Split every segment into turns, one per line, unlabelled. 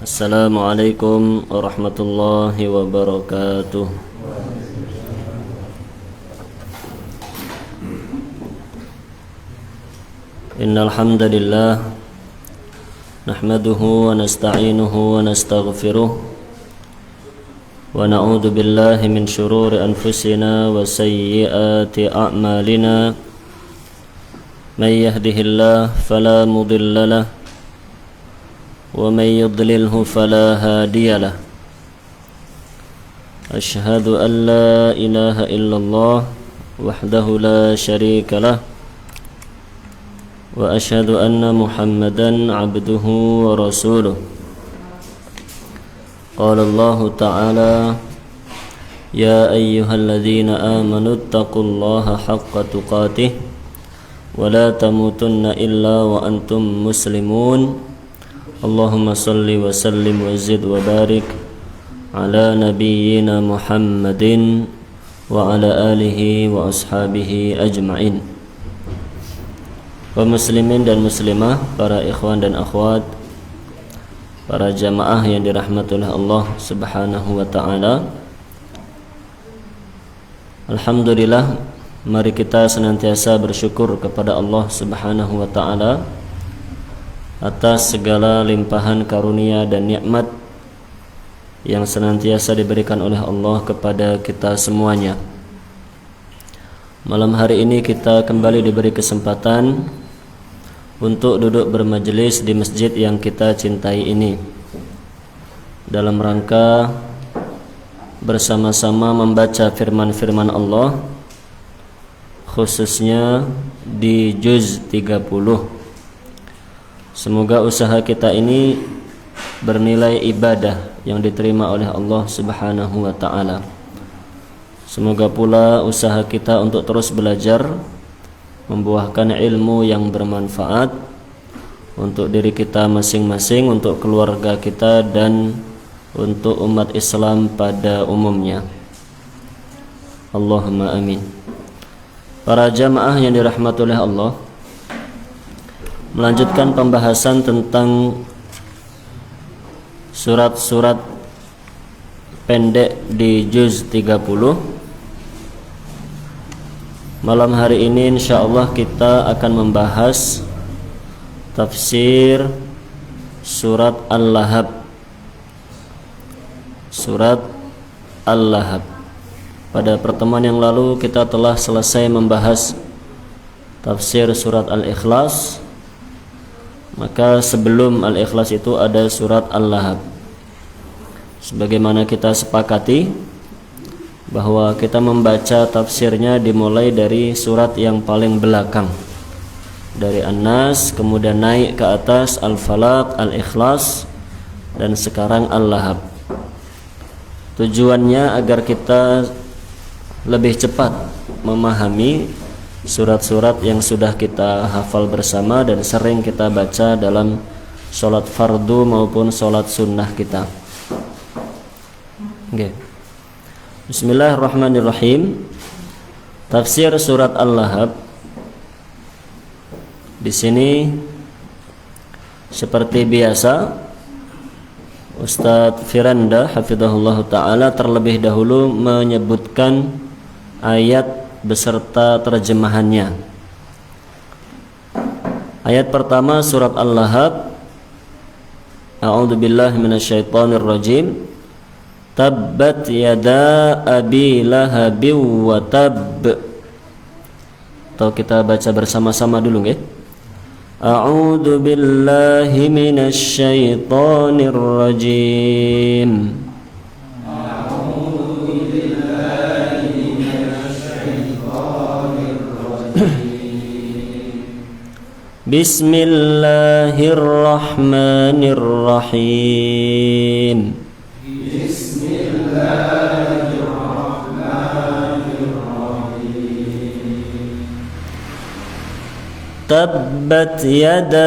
Assalamualaikum warahmatullahi wabarakatuh. Innal hamdalillah nahmaduhu wa nasta'inuhu wa nastaghfiruh wa na'udzu billahi min shururi anfusina wa sayyiati a'malina. May yahdihillahu fala mudilla lahu ومن يضلله فلا هادي له أشهد أن لا إله إلا الله وحده لا شريك له وأشهد أن محمدا عبده ورسوله. قال الله تعالى يا أيها الذين آمنوا اتقوا الله حق تقاته ولا تموتن إلا وأنتم مسلمون. Allahumma salli wa sallim wa zid wa barik ala nabiyyina Muhammadin wa ala alihi wa ashabihi ajma'in. Kaum muslimin dan muslimah, para ikhwan dan akhwat, para jamaah yang dirahmati oleh Allah Subhanahu wa taala. Alhamdulillah, mari kita senantiasa bersyukur kepada Allah Subhanahu wa taala atas segala limpahan karunia dan nikmat yang senantiasa diberikan oleh Allah kepada kita semuanya. Malam hari ini kita kembali diberi kesempatan untuk duduk bermajelis di masjid yang kita cintai ini, dalam rangka bersama-sama membaca firman-firman Allah, khususnya di juz 30. Semoga usaha kita ini bernilai ibadah yang diterima oleh Allah Subhanahu wa taala. Semoga pula usaha kita untuk terus belajar membuahkan ilmu yang bermanfaat untuk diri kita masing-masing, untuk keluarga kita, dan untuk umat Islam pada umumnya. Allahumma amin. Para jamaah yang dirahmati oleh Allah, melanjutkan pembahasan tentang surat-surat pendek di juz 30. Malam hari ini insyaallah kita akan membahas tafsir surat Al-Lahab. Surat Al-Lahab. Pada pertemuan yang lalu kita telah selesai membahas tafsir surat Al-Ikhlas. Maka sebelum Al-Ikhlas itu ada surat Al-Lahab. Sebagaimana kita sepakati bahwa kita membaca tafsirnya dimulai dari surat yang paling belakang, dari An-Nas, kemudian naik ke atas Al-Falaq, Al-Ikhlas, dan sekarang Al-Lahab. Tujuannya agar kita lebih cepat memahami surat-surat yang sudah kita hafal bersama dan sering kita baca dalam sholat fardu maupun sholat sunnah kita. Okay. Bismillahirrahmanirrahim. Tafsir surat Al-Lahab. Di sini seperti biasa Ustadz Firanda hafizahullah ta'ala terlebih dahulu menyebutkan ayat beserta terjemahannya. Ayat pertama surat Al-Lahab. A'udzu billahi minasyaitonir rajim. Tabbat yada abi lahabin wa tabb. Atau kita baca bersama-sama dulu nggih. A'udzu billahi minasyaitonir rajim. Bismillahirrahmanirrahim. Tabbat yada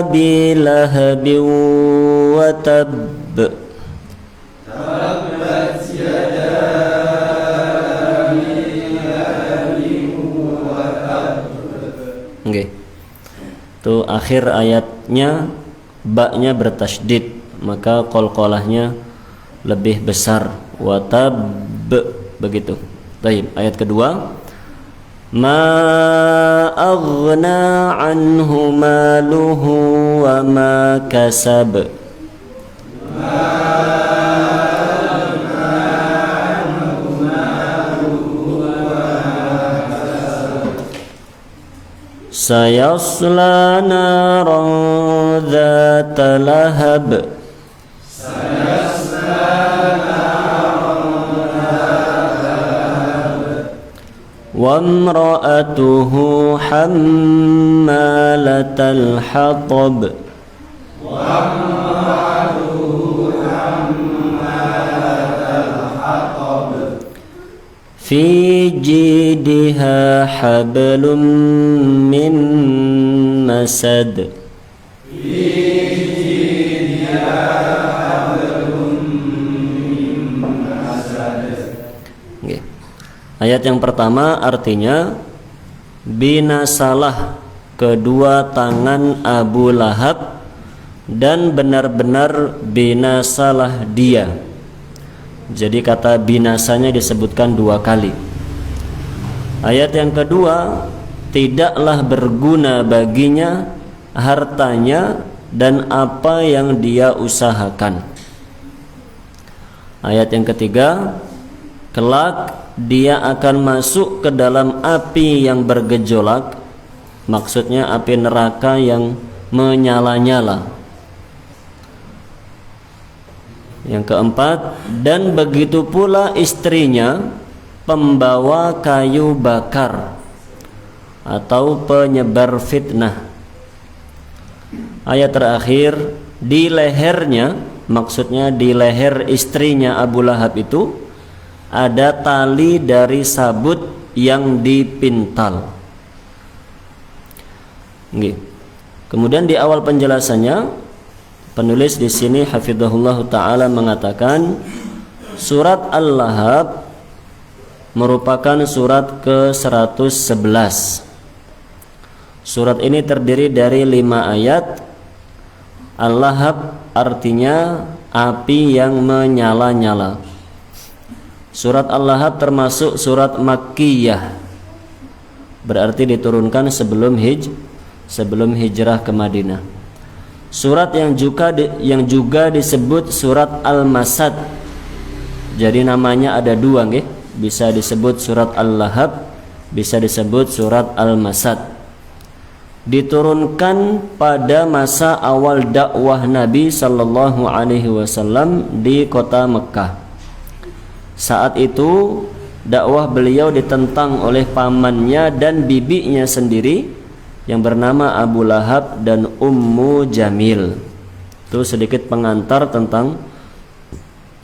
abi lahabin wa tabb. Tabbat yada abi lahabin wa tabb. Okay. Itu akhir ayatnya ba-nya bertasydid, maka qalqalahnya lebih besar. Watab, begitu. Baik, ayat kedua. Ma aghna anhu maluhu wa ma kasab. Sayasla naran dhata lahab. وامرأته حمالة الحطب في جيدها حبل من مسد. Ayat yang pertama artinya binasalah kedua tangan Abu Lahab dan benar-benar binasalah dia. Jadi kata binasanya disebutkan dua kali. Ayat yang kedua, tidaklah berguna baginya hartanya dan apa yang dia usahakan. Ayat yang ketiga, kelak dia akan masuk ke dalam api yang bergejolak, maksudnya api neraka yang menyala-nyala. Yang keempat, dan begitu pula istrinya pembawa kayu bakar atau penyebar fitnah. Ayat terakhir, di lehernya, maksudnya di leher istrinya Abu Lahab itu ada tali dari sabut yang dipintal. Kemudian di awal penjelasannya penulis di sini hafizahullah taala mengatakan surat Al-Lahab merupakan surat ke-111. Surat ini terdiri dari 5 ayat. Al-Lahab artinya api yang menyala-nyala. Surat Al-Lahab termasuk surat Makkiyah, berarti diturunkan sebelum hijrah ke Madinah. Surat yang juga disebut surat Al-Masad. Jadi namanya ada dua, nggih. Bisa disebut surat Al-Lahab, bisa disebut surat Al-Masad. Diturunkan pada masa awal dakwah Nabi sallallahu alaihi wasallam di kota Mekkah. Saat itu dakwah beliau ditentang oleh pamannya dan bibinya sendiri yang bernama Abu Lahab dan Ummu Jamil. Itu sedikit pengantar tentang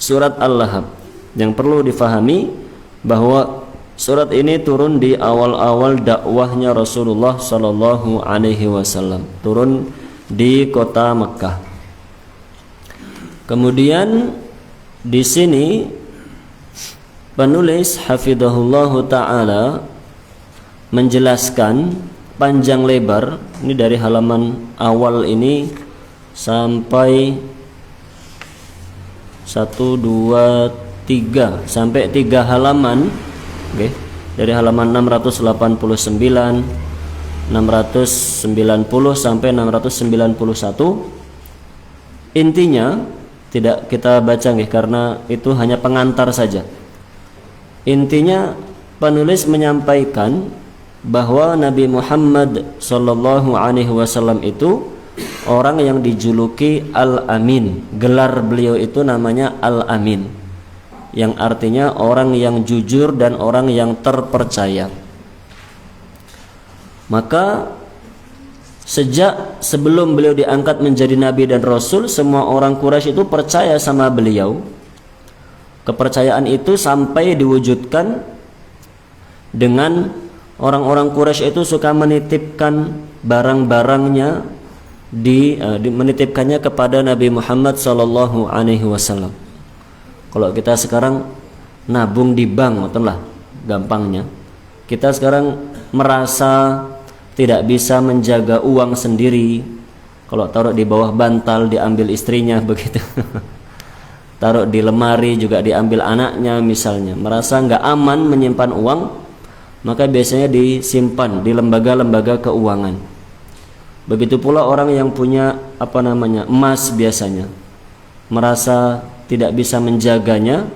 surat Al-Lahab. Yang perlu difahami bahwa surat ini turun di awal-awal dakwahnya Rasulullah sallallahu alaihi wasallam. Turun di kota Mekkah. Kemudian di sini penulis hafizahullahu ta'ala menjelaskan panjang lebar, ini dari halaman awal ini sampai 1, 2, 3 sampai 3 halaman, okay. Dari halaman 689, 690 sampai 691. Intinya tidak kita baca, okay, karena itu hanya pengantar saja. Intinya penulis menyampaikan bahwa Nabi Muhammad sallallahu alaihi wasallam itu orang yang dijuluki Al-Amin. Gelar beliau itu namanya Al-Amin, yang artinya orang yang jujur dan orang yang terpercaya. Maka sejak sebelum beliau diangkat menjadi nabi dan rasul, semua orang Quraisy itu percaya sama beliau. Kepercayaan itu sampai diwujudkan dengan orang-orang Quraisy itu suka menitipkan barang-barangnya menitipkannya kepada Nabi Muhammad sallallahu alaihi wasallam. Kalau kita sekarang nabung di bank, betul lah gampangnya. Kita sekarang merasa tidak bisa menjaga uang sendiri, Kalau taruh di bawah bantal diambil istrinya begitu. Taruh di lemari juga diambil anaknya misalnya. Merasa nggak aman menyimpan uang, maka biasanya disimpan di lembaga-lembaga keuangan. Begitu pula orang yang punya emas biasanya. Merasa tidak bisa menjaganya,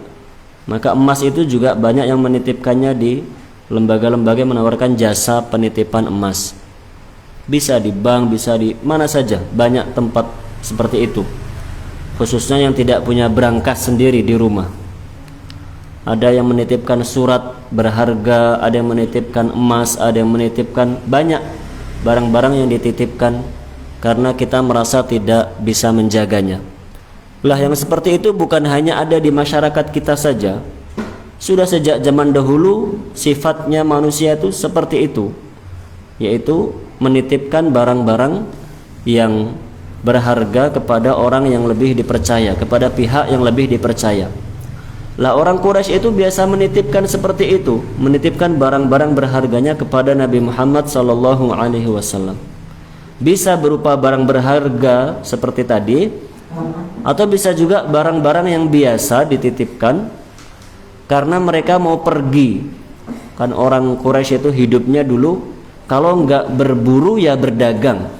maka emas itu juga banyak yang menitipkannya di lembaga-lembaga yang menawarkan jasa penitipan emas. Bisa di bank, bisa di mana saja, banyak tempat seperti itu. Khususnya yang tidak punya berangkas sendiri di rumah. Ada yang menitipkan surat berharga, ada yang menitipkan emas, ada yang menitipkan banyak barang-barang yang dititipkan karena kita merasa tidak bisa menjaganya. Lah yang seperti itu bukan hanya ada di masyarakat kita saja. Sudah sejak zaman dahulu sifatnya manusia itu seperti itu, yaitu menitipkan barang-barang yang berharga kepada orang yang lebih dipercaya, kepada pihak yang lebih dipercaya. Lah orang Quraisy itu biasa menitipkan seperti itu, menitipkan barang-barang berharganya kepada Nabi Muhammad SAW. Bisa berupa barang berharga seperti tadi, atau bisa juga barang-barang yang biasa dititipkan karena mereka mau pergi. Kan orang Quraisy itu hidupnya dulu kalau nggak berburu ya berdagang.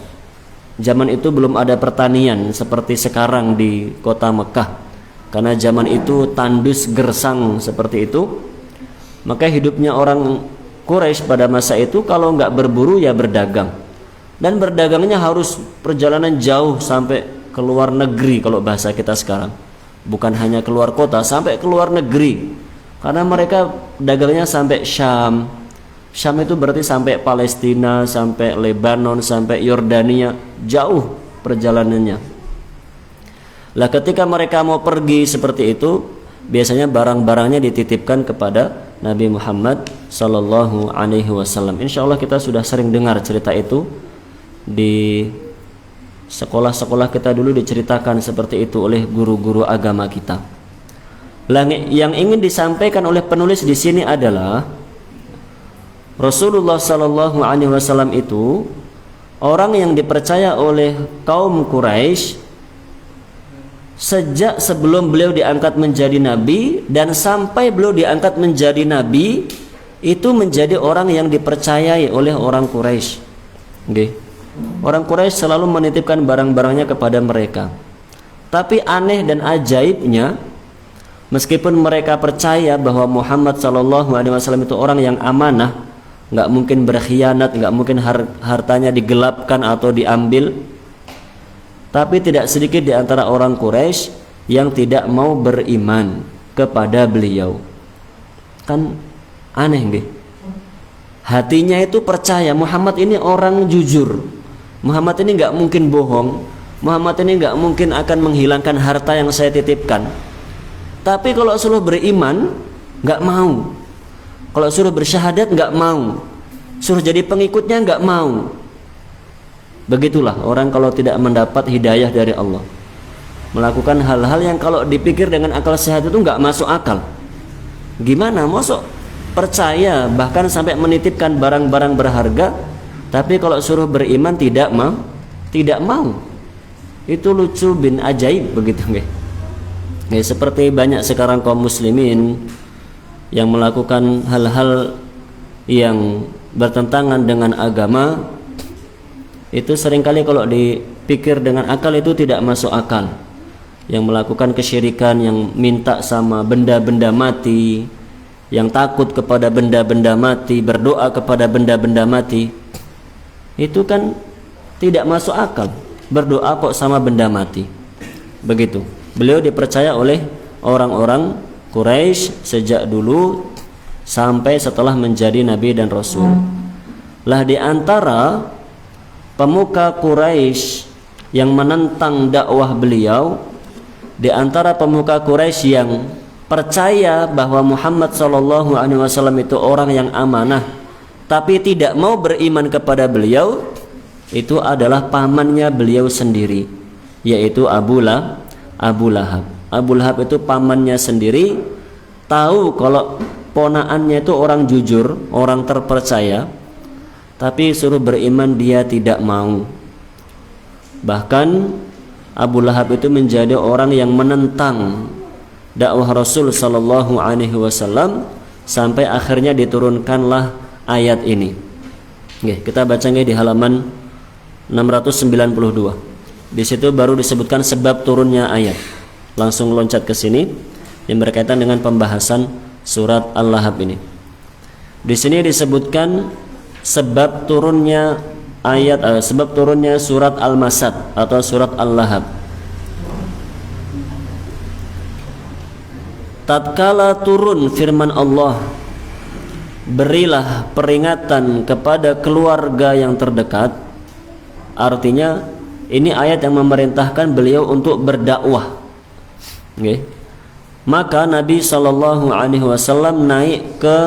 Zaman itu belum ada pertanian seperti sekarang di kota Mekah. Karena zaman itu tandus gersang seperti itu. Maka hidupnya orang Quraisy pada masa itu kalau nggak berburu ya berdagang. Dan berdagangnya harus perjalanan jauh sampai ke luar negeri kalau bahasa kita sekarang. Bukan hanya keluar kota, sampai ke luar negeri. Karena mereka dagangnya sampai Syam. Syam itu berarti sampai Palestina, sampai Lebanon, sampai Yordania, jauh perjalanannya. Lah ketika mereka mau pergi seperti itu, biasanya barang-barangnya dititipkan kepada Nabi Muhammad sallallahu alaihi wasallam. Insyaallah kita sudah sering dengar cerita itu di sekolah-sekolah kita dulu, diceritakan seperti itu oleh guru-guru agama kita. Yang ingin disampaikan oleh penulis di sini adalah Rasulullah sallallahu alaihi wasallam itu orang yang dipercaya oleh kaum Quraisy sejak sebelum beliau diangkat menjadi nabi, dan sampai beliau diangkat menjadi nabi itu menjadi orang yang dipercayai oleh orang Quraisy. Okay. Orang Quraisy selalu menitipkan barang-barangnya kepada mereka. Tapi aneh dan ajaibnya, meskipun mereka percaya bahwa Muhammad SAW itu orang yang amanah, nggak mungkin berkhianat, nggak mungkin hartanya digelapkan atau diambil, tapi tidak sedikit di antara orang Quraisy yang tidak mau beriman kepada beliau. Kan aneh nggih? Hatinya itu percaya Muhammad ini orang jujur, Muhammad ini nggak mungkin bohong, Muhammad ini nggak mungkin akan menghilangkan harta yang saya titipkan. Tapi kalau suruh beriman nggak mau, kalau suruh bersyahadat nggak mau, suruh jadi pengikutnya nggak mau. Begitulah orang kalau tidak mendapat hidayah dari Allah, melakukan hal-hal yang kalau dipikir dengan akal sehat itu nggak masuk akal. Gimana masuk percaya bahkan sampai menitipkan barang-barang berharga, tapi kalau suruh beriman tidak mau. Itu lucu bin ajaib begitu nggih. Seperti banyak sekarang kaum muslimin yang melakukan hal-hal yang bertentangan dengan agama, itu seringkali kalau dipikir dengan akal itu tidak masuk akal. Yang melakukan kesyirikan, yang minta sama benda-benda mati, yang takut kepada benda-benda mati, berdoa kepada benda-benda mati, itu kan tidak masuk akal. Berdoa kok sama benda mati. Begitu. Beliau dipercaya oleh orang-orang Quraisy sejak dulu sampai setelah menjadi nabi dan rasul. Lah di antara pemuka Quraisy yang menentang dakwah beliau, di antara pemuka Quraisy yang percaya bahwa Muhammad SAW itu orang yang amanah tapi tidak mau beriman kepada beliau, itu adalah pamannya beliau sendiri, yaitu Abu Lahab. Abu Lahab itu pamannya sendiri, tahu kalau ponaannya itu orang jujur, orang terpercaya, tapi suruh beriman dia tidak mau. Bahkan Abu Lahab itu menjadi orang yang menentang dakwah Rasul sallallahu alaihi wasallam sampai akhirnya diturunkanlah ayat ini. Oke, kita baca di halaman 692. Di situ baru disebutkan sebab turunnya ayat. Langsung loncat ke sini yang berkaitan dengan pembahasan surat Al-Lahab ini. Di sini disebutkan sebab turunnya ayat, sebab turunnya surat Al-Masad atau surat Al-Lahab. Tatkala turun firman Allah, berilah peringatan kepada keluarga yang terdekat. Artinya ini ayat yang memerintahkan beliau untuk berdakwah. Okay. Maka Nabi sallallahu alaihi wasallam naik ke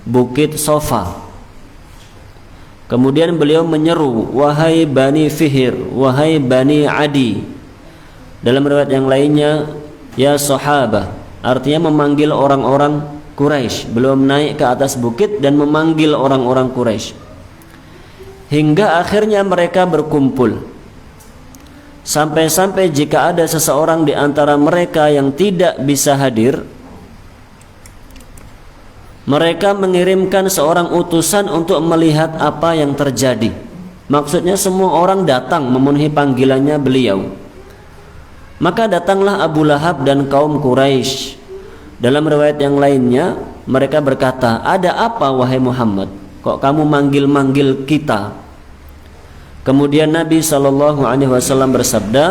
Bukit Sofa. Kemudian beliau menyeru, wahai Bani Fihr, wahai Bani Adi. Dalam riwayat yang lainnya, ya sahabah. Artinya memanggil orang-orang Quraisy. Belum naik ke atas bukit dan memanggil orang-orang Quraisy. Hingga akhirnya mereka berkumpul. Sampai-sampai jika ada seseorang di antara mereka yang tidak bisa hadir, mereka mengirimkan seorang utusan untuk melihat apa yang terjadi. Maksudnya semua orang datang memenuhi panggilannya beliau. Maka datanglah Abu Lahab dan kaum Quraisy. Dalam riwayat yang lainnya, mereka berkata, ada apa wahai Muhammad? Kok kamu manggil-manggil kita? Kemudian Nabi SAW bersabda,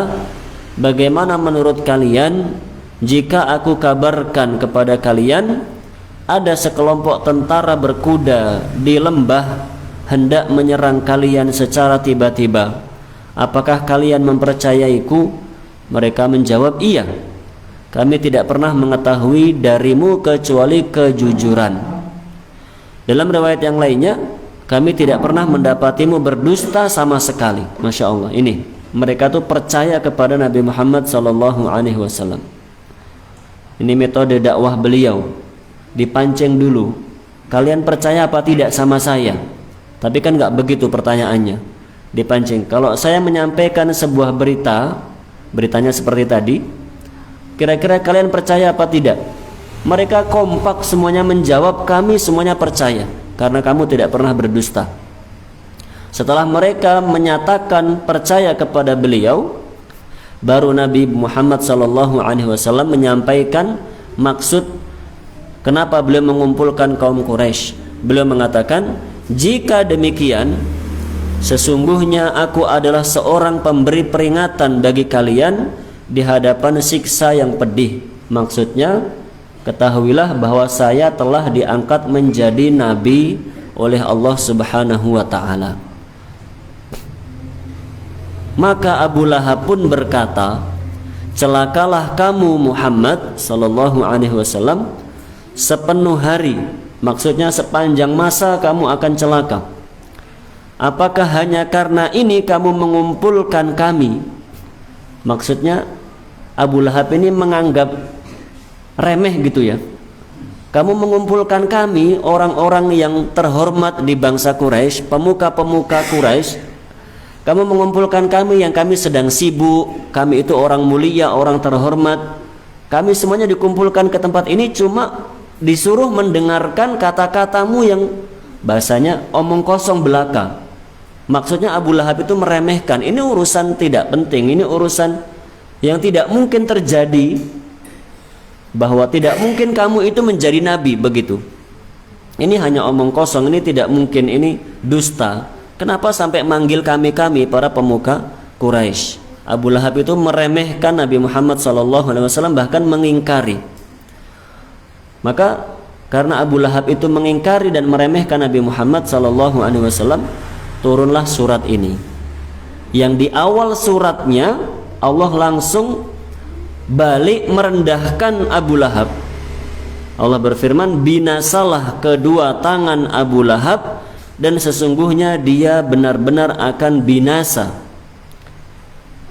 bagaimana menurut kalian jika aku kabarkan kepada kalian ada sekelompok tentara berkuda di lembah hendak menyerang kalian secara tiba-tiba? Apakah kalian mempercayaiku? Mereka menjawab, iya. Kami tidak pernah mengetahui darimu kecuali kejujuran. Dalam riwayat yang lainnya, kami tidak pernah mendapatimu berdusta sama sekali. Masya Allah. Ini mereka tuh percaya kepada Nabi Muhammad SAW. Ini metode dakwah beliau. Dipancing dulu. Kalian percaya apa tidak sama saya? Tapi kan nggak begitu pertanyaannya. Dipancing. Kalau saya menyampaikan sebuah berita, beritanya seperti tadi, kira-kira kalian percaya apa tidak? Mereka kompak semuanya menjawab, kami semuanya percaya, karena kamu tidak pernah berdusta. Setelah mereka menyatakan percaya kepada beliau, baru Nabi Muhammad SAW menyampaikan maksud kenapa beliau mengumpulkan kaum Quraisy. Beliau mengatakan, jika demikian, sesungguhnya aku adalah seorang pemberi peringatan bagi kalian di hadapan siksa yang pedih. Maksudnya, ketahuilah bahwa saya telah diangkat menjadi nabi oleh Allah Subhanahu wa taala. Maka Abu Lahab pun berkata, celakalah kamu Muhammad sallallahu alaihi wasallam, sepenuh hari, maksudnya sepanjang masa kamu akan celaka. Apakah hanya karena ini kamu mengumpulkan kami? Maksudnya Abu Lahab ini menganggap remeh gitu ya. Kamu mengumpulkan kami, orang-orang yang terhormat di bangsa Quraisy, pemuka-pemuka Quraisy. Kamu mengumpulkan kami yang kami sedang sibuk, kami itu orang mulia, orang terhormat. Kami semuanya dikumpulkan ke tempat ini cuma disuruh mendengarkan kata-katamu yang bahasanya omong kosong belaka. Maksudnya Abu Lahab itu meremehkan, ini urusan tidak penting, ini urusan yang tidak mungkin terjadi, bahwa tidak mungkin kamu itu menjadi nabi, begitu. Ini hanya omong kosong, ini tidak mungkin, ini dusta. Kenapa sampai manggil kami para pemuka Quraisy? Abu Lahab itu meremehkan Nabi Muhammad SAW, bahkan mengingkari. Maka karena Abu Lahab itu mengingkari dan meremehkan Nabi Muhammad SAW, turunlah surat ini. Yang di awal suratnya Allah langsung balik merendahkan Abu Lahab. Allah berfirman, binasalah kedua tangan Abu Lahab, dan sesungguhnya dia benar-benar akan binasa.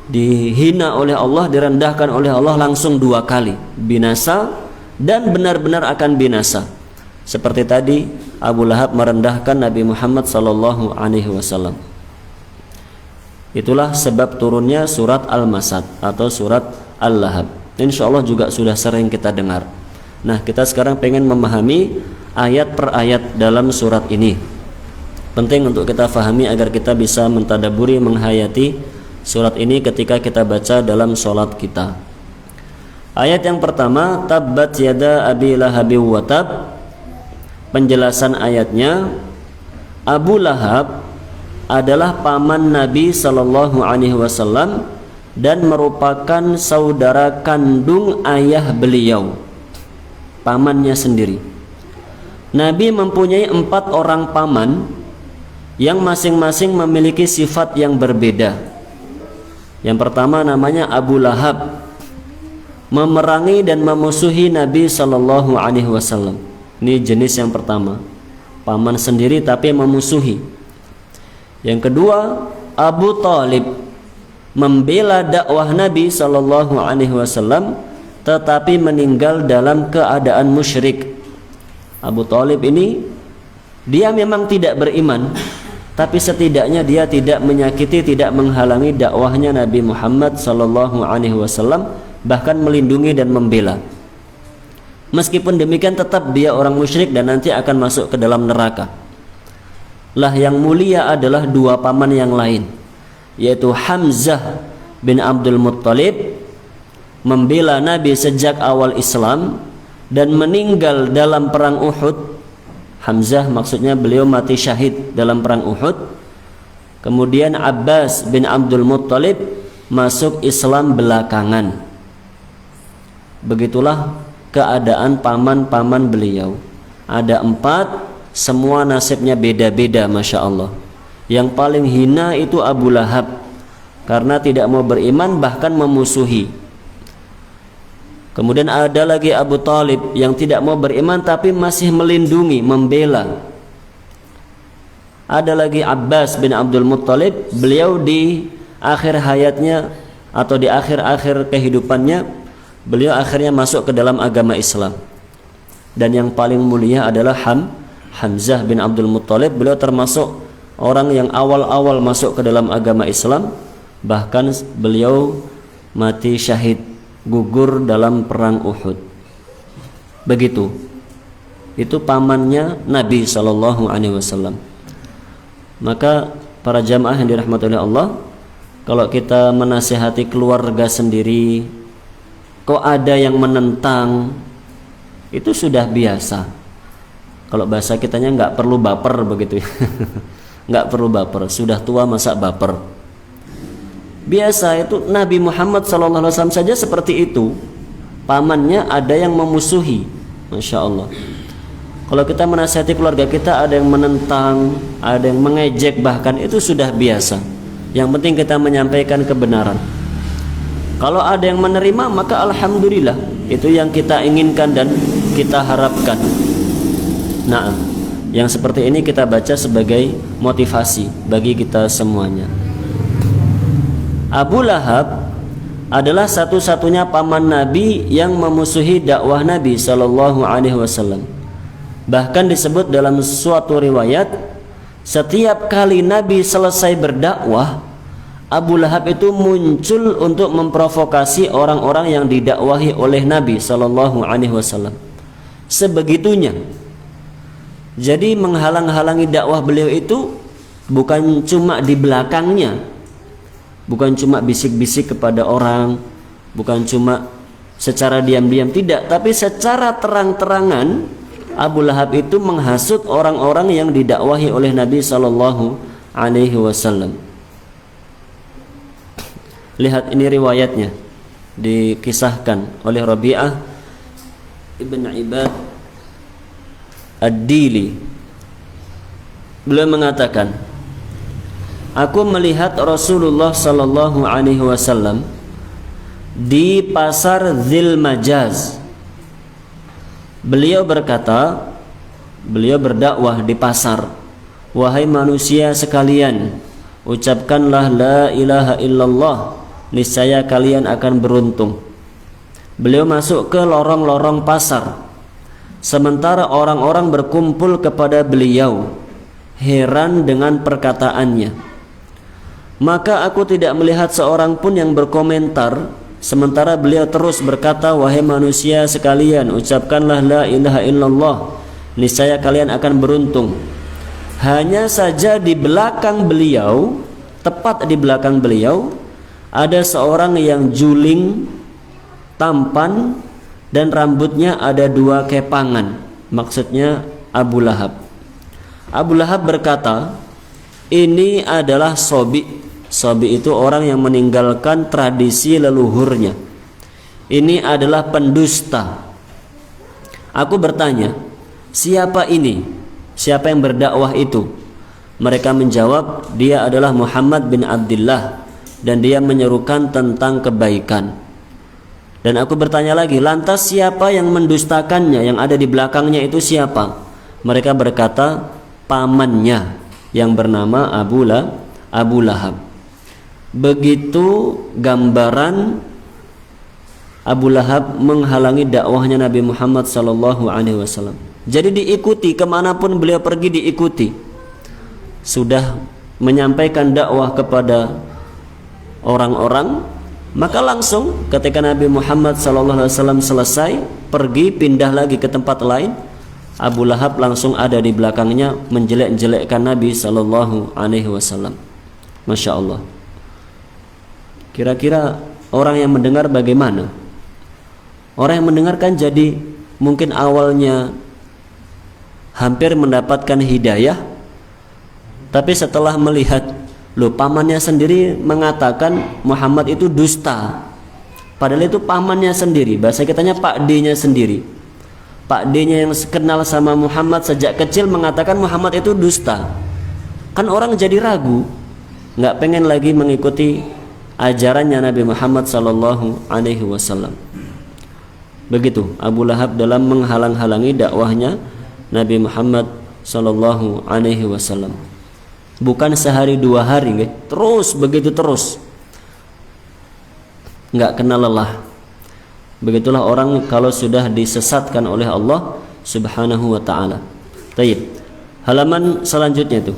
Dihina oleh Allah, direndahkan oleh Allah langsung dua kali, binasa dan benar-benar akan binasa. Seperti tadi Abu Lahab merendahkan Nabi Muhammad SAW. Itulah sebab turunnya surat Al-Masad atau surat Al-Lahab. Insyaallah juga sudah sering kita dengar. Nah, kita sekarang pengen memahami ayat per ayat dalam surat ini. Penting untuk kita fahami agar kita bisa mentadaburi, menghayati surat ini ketika kita baca dalam sholat kita. Ayat yang pertama, tabbat yada abi lahabi wa tab. Penjelasan ayatnya, Abu Lahab adalah paman Nabi sallallahu alaihi wasallam dan merupakan saudara kandung ayah beliau, pamannya sendiri. Nabi mempunyai 4 orang paman yang masing-masing memiliki sifat yang berbeda. Yang pertama namanya Abu Lahab, memerangi dan memusuhi Nabi sallallahu alaihi wasallam. Ini jenis yang pertama, paman sendiri tapi memusuhi. Yang kedua, Abu Talib, membela dakwah Nabi sallallahu alaihi wasallam tetapi meninggal dalam keadaan musyrik. Abu Talib ini dia memang tidak beriman, tapi setidaknya dia tidak menyakiti, tidak menghalangi dakwahnya Nabi Muhammad sallallahu alaihi wasallam, bahkan melindungi dan membela. Meskipun demikian tetap dia orang musyrik dan nanti akan masuk ke dalam neraka. Lah yang mulia adalah 2 paman yang lain, yaitu Hamzah bin Abdul Muttalib, membela Nabi sejak awal Islam dan meninggal dalam perang Uhud. Hamzah maksudnya beliau mati syahid dalam perang Uhud. Kemudian Abbas bin Abdul Muttalib masuk Islam belakangan. Begitulah keadaan paman-paman beliau. Ada 4, semua nasibnya beda-beda, Masya Allah. Yang paling hina itu Abu Lahab, karena tidak mau beriman bahkan memusuhi. Kemudian ada lagi Abu Talib yang tidak mau beriman tapi masih melindungi, membela. Ada lagi Abbas bin Abdul Muttalib, beliau di akhir hayatnya atau di akhir-akhir kehidupannya beliau akhirnya masuk ke dalam agama Islam. Dan yang paling mulia adalah Hamzah bin Abdul Muttalib, beliau termasuk orang yang awal-awal masuk ke dalam agama Islam, bahkan beliau mati syahid, gugur dalam perang Uhud. Begitu. Itu pamannya Nabi sallallahu alaihi wasallam. Maka para jamaah yang dirahmati oleh Allah, kalau kita menasihati keluarga sendiri kok ada yang menentang, itu sudah biasa. Kalau bahasa kitanya nggak perlu baper begitu ya. Nggak perlu baper, sudah tua masa baper. Biasa itu Nabi Muhammad SAW saja seperti itu. Pamannya ada yang memusuhi, Masya Allah. Kalau kita menasihati keluarga kita ada yang menentang, ada yang mengejek, bahkan itu sudah biasa. Yang penting kita menyampaikan kebenaran. Kalau ada yang menerima maka alhamdulillah, itu yang kita inginkan dan kita harapkan. Nah, yang seperti ini kita baca sebagai motivasi bagi kita semuanya. Abu Lahab adalah satu-satunya paman Nabi yang memusuhi dakwah Nabi sallallahu alaihi wasallam. Bahkan disebut dalam suatu riwayat, setiap kali Nabi selesai berdakwah, Abu Lahab itu muncul untuk memprovokasi orang-orang yang didakwahi oleh Nabi sallallahu alaihi wasallam. Sebegitunya. Jadi menghalang-halangi dakwah beliau itu bukan cuma di belakangnya, bukan cuma bisik-bisik kepada orang, bukan cuma secara diam-diam, tidak, tapi secara terang-terangan Abu Lahab itu menghasut orang-orang yang didakwahi oleh Nabi sallallahu alaihi wasallam. Lihat ini riwayatnya, dikisahkan oleh Rabi'ah ibn Ibad Ad-Dili. Beliau mengatakan, aku melihat Rasulullah sallallahu alaihi wasallam di pasar Dzil Majaz. Beliau berkata, beliau berdakwah di pasar, wahai manusia sekalian, ucapkanlah la ilaha illallah, niscaya kalian akan beruntung. Beliau masuk ke lorong-lorong pasar, sementara orang-orang berkumpul kepada beliau, heran dengan perkataannya. Maka aku tidak melihat seorang pun yang berkomentar, sementara beliau terus berkata, wahai manusia sekalian, ucapkanlah la ilaha illallah, niscaya kalian akan beruntung. Hanya saja di belakang beliau, tepat di belakang beliau, ada seorang yang juling, tampan, dan rambutnya ada 2 kepangan. Maksudnya Abu Lahab. Abu Lahab berkata, ini adalah sobi. Sobi itu orang yang meninggalkan tradisi leluhurnya. Ini adalah pendusta. Aku bertanya, siapa ini? Siapa yang berdakwah itu? Mereka menjawab, dia adalah Muhammad bin Abdullah, dan dia menyerukan tentang kebaikan. Dan aku bertanya lagi, lantas siapa yang mendustakannya? Yang ada di belakangnya itu siapa? Mereka berkata, pamannya yang bernama Abu Lahab. Begitu gambaran Abu Lahab menghalangi dakwahnya Nabi Muhammad SAW. Jadi diikuti, kemanapun beliau pergi diikuti. Sudah menyampaikan dakwah kepada orang-orang, maka langsung ketika Nabi Muhammad SAW selesai, pergi pindah lagi ke tempat lain, Abu Lahab langsung ada di belakangnya menjelek-jelekkan Nabi SAW. Masya Allah. Kira-kira orang yang mendengar bagaimana? Orang yang mendengarkan jadi mungkin awalnya hampir mendapatkan hidayah, tapi setelah melihat, loh, pamannya sendiri mengatakan Muhammad itu dusta, padahal itu pamannya sendiri, bahasa kitanya Pak D-nya sendiri. Pak D-nya yang kenal sama Muhammad sejak kecil mengatakan Muhammad itu dusta. Kan orang jadi ragu, nggak pengen lagi mengikuti ajarannya Nabi Muhammad SAW. Begitu Abu Lahab dalam menghalang-halangi dakwahnya Nabi Muhammad SAW. Bukan sehari 2 hari, terus begitu terus, nggak kenal lelah. Begitulah orang kalau sudah disesatkan oleh Allah Subhanahu wa ta'ala. Taib. Halaman selanjutnya itu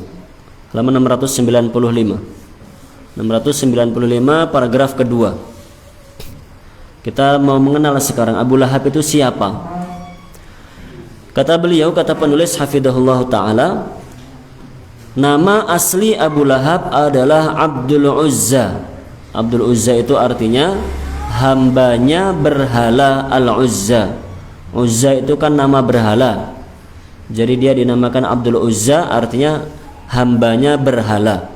halaman 695 paragraf kedua. Kita mau mengenal sekarang Abu Lahab itu siapa. Kata beliau, kata penulis hafidhahullah ta'ala, nama asli Abu Lahab adalah Abdul Uzza. Abdul Uzza itu artinya hambanya berhala Al-Uzza. Uzza itu kan nama berhala, jadi dia dinamakan Abdul Uzza, artinya hambanya berhala.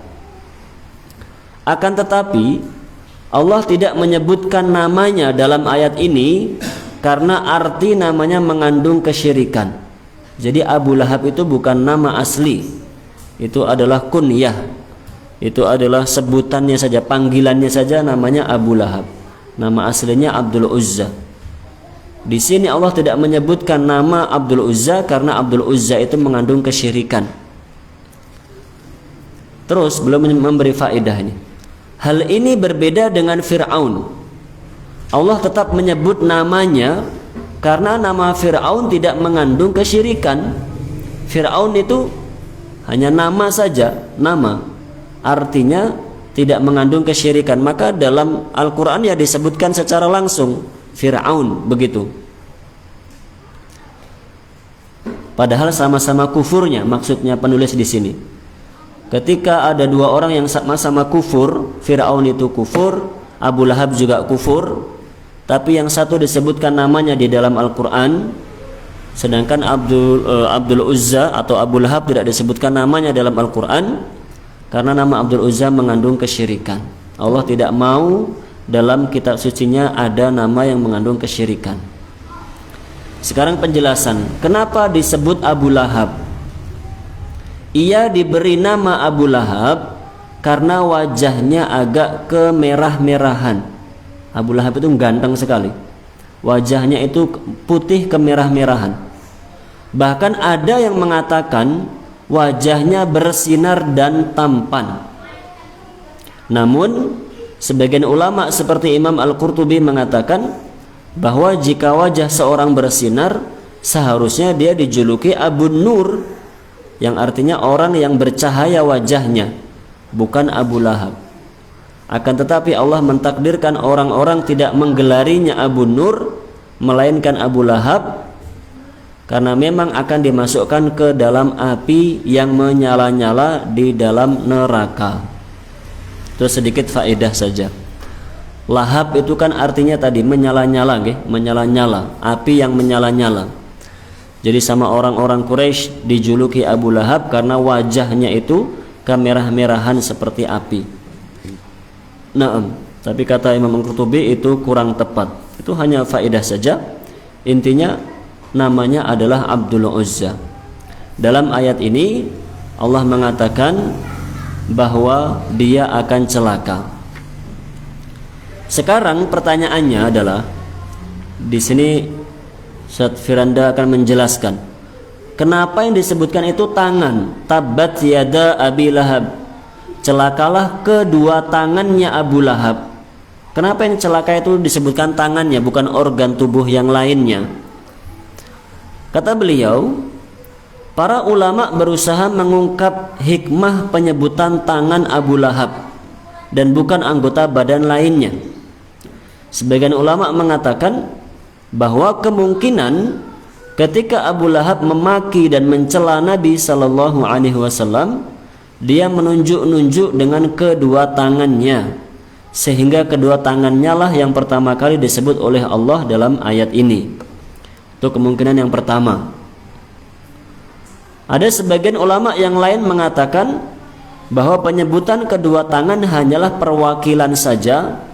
Akan tetapi Allah tidak menyebutkan namanya dalam ayat ini karena arti namanya mengandung kesyirikan. Jadi Abu Lahab itu bukan nama asli, itu adalah kunyah, itu adalah sebutannya saja, panggilannya saja, namanya Abu Lahab. Nama aslinya Abdul Uzza. Di sini Allah tidak menyebutkan nama Abdul Uzza karena Abdul Uzza itu mengandung kesyirikan. Terus belum memberi faedahnya. Hal ini berbeda dengan Fir'aun. Allah tetap menyebut namanya karena nama Fir'aun tidak mengandung kesyirikan. Fir'aun itu hanya nama saja, nama, artinya tidak mengandung kesyirikan. Maka dalam Al-Quran ya disebutkan secara langsung Fir'aun, begitu. Padahal sama-sama kufurnya, maksudnya penulis di sini. Ketika ada 2 orang yang sama-sama kufur, Fir'aun itu kufur, Abu Lahab juga kufur, tapi yang satu disebutkan namanya di dalam Al-Quran, sedangkan Abdul Uzza atau Abu Lahab tidak disebutkan namanya dalam Al-Quran, karena nama Abdul Uzza mengandung kesyirikan. Allah tidak mau dalam kitab sucinya ada nama yang mengandung kesyirikan. Sekarang penjelasan, kenapa disebut Abu Lahab? Ia diberi nama Abu Lahab karena wajahnya agak kemerah-merahan. Abu Lahab itu ganteng sekali, wajahnya itu putih kemerah-merahan. Bahkan ada yang mengatakan wajahnya bersinar dan tampan. Namun sebagian ulama seperti Imam Al-Qurtubi mengatakan bahwa jika wajah seorang bersinar, seharusnya dia dijuluki Abu Nur, yang artinya orang yang bercahaya wajahnya, bukan Abu Lahab. Akan tetapi Allah mentakdirkan orang-orang tidak menggelarinya Abu Nur, melainkan Abu Lahab, karena memang akan dimasukkan ke dalam api yang menyala-nyala di dalam neraka. Itu sedikit faedah saja. Lahab itu kan artinya tadi menyala-nyala, menyala-nyala, api yang menyala-nyala. Jadi sama orang-orang Quraisy dijuluki Abu Lahab karena wajahnya itu kemerah-merahan seperti api. Nah, tapi kata Imam Al-Qurtubi itu kurang tepat. Itu hanya faedah saja. Intinya namanya adalah Abdul Uzza. Dalam ayat ini Allah mengatakan bahwa dia akan celaka. Sekarang pertanyaannya adalah, di sini Ustaz Firanda akan menjelaskan kenapa yang disebutkan itu tangan. Tabbat yada Abi Lahab, celakalah kedua tangannya Abu Lahab. Kenapa yang celaka itu disebutkan tangannya, bukan organ tubuh yang lainnya? Kata beliau, para ulama berusaha mengungkap hikmah penyebutan tangan Abu Lahab dan bukan anggota badan lainnya. Sebagian ulama mengatakan bahwa kemungkinan ketika Abu Lahab memaki dan mencela Nabi Sallallahu Alaihi Wasallam, dia menunjuk-nunjuk dengan kedua tangannya, sehingga kedua tangannya lah yang pertama kali disebut oleh Allah dalam ayat ini. Itu kemungkinan yang pertama. Ada sebagian ulama yang lain mengatakan bahwa penyebutan kedua tangan hanyalah perwakilan saja